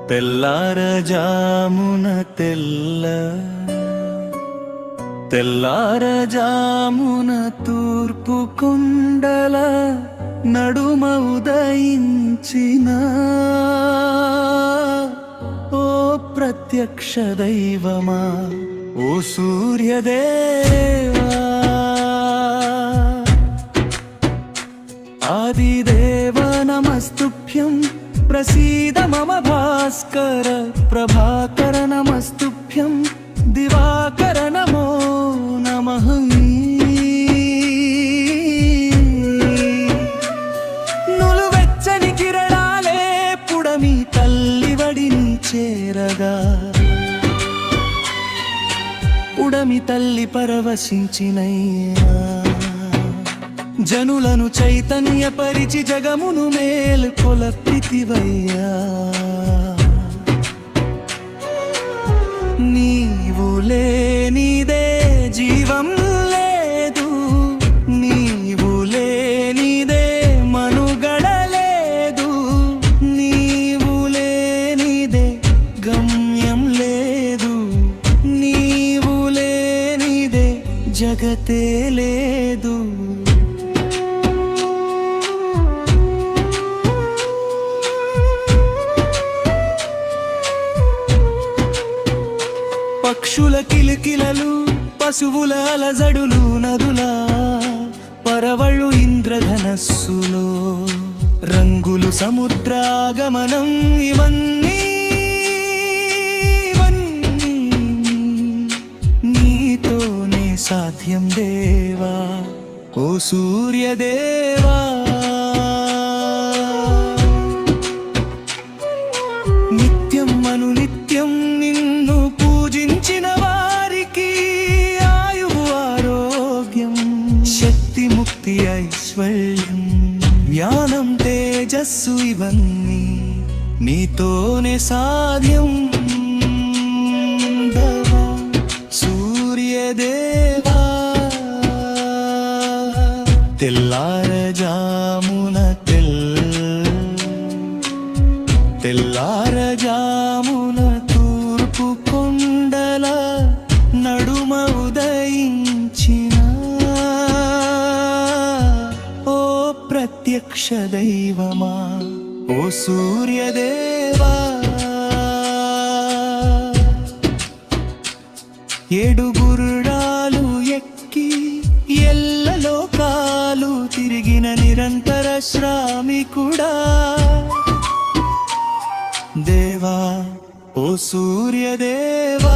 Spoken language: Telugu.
తెల్లారజామున తెల్లారజామున తూర్పు కుండల నడుమ ఉదయించిన ఓ ప్రత్యక్ష దైవమా, ఓ సూర్యదేవా, ఆదిదేవ నమస్తుభ్యం, ప్రసీద మమ భాస్కర ప్రభాకర నమస్తుభ్యం, దివాకర నమో నమః. నులువెచ్చని కిరణాలే పుడమి తల్లివడిని చేరగా, పుడమి తల్లి పరవశించినయ్యా, జనులను చైతన్యపరిచి జగమును మేల్కొలపితివయ్యా. నీవు లేనిదే జీవం లేదు, నీవు లేనిదే మనుగడ లేదు, నీవు లేనిదే గమ్యం లేదు, నీవు లేనిదే జగతే లేదు. పక్షుల కిలకిలలు, పశువుల అలజడులు, నదుల పరవళ్ళు ఇంద్రధనస్సులో రంగులు, సముద్రాగమనం, ఇవన్నీ నీతోనే సాధ్యం దేవా, ఓ సూర్యదేవా. నిత్యం అనునిత్యం నిన్ను పూజించిన వారికి ఆయువు, ఆరోగ్యం, శక్తి, ముక్తి, ఐశ్వర్యం, జ్ఞానం, తేజస్సు, ఇవన్నీ నీతోనే సాధ్యం దేవా, సూర్యదేవా. తెల్లారజామున తెల్లారజామున తూర్పు కొండల నడుమ ఉదయించిన ఓ ప్రత్యక్ష దైవమా, ఓ సూర్యదేవా. ఏడుగురుడాలు ఎక్కి ఎల్లలోకాలు తిరిగిన నిరంతర శ్రామికుడా దేవా, ఓ సూర్యదేవా.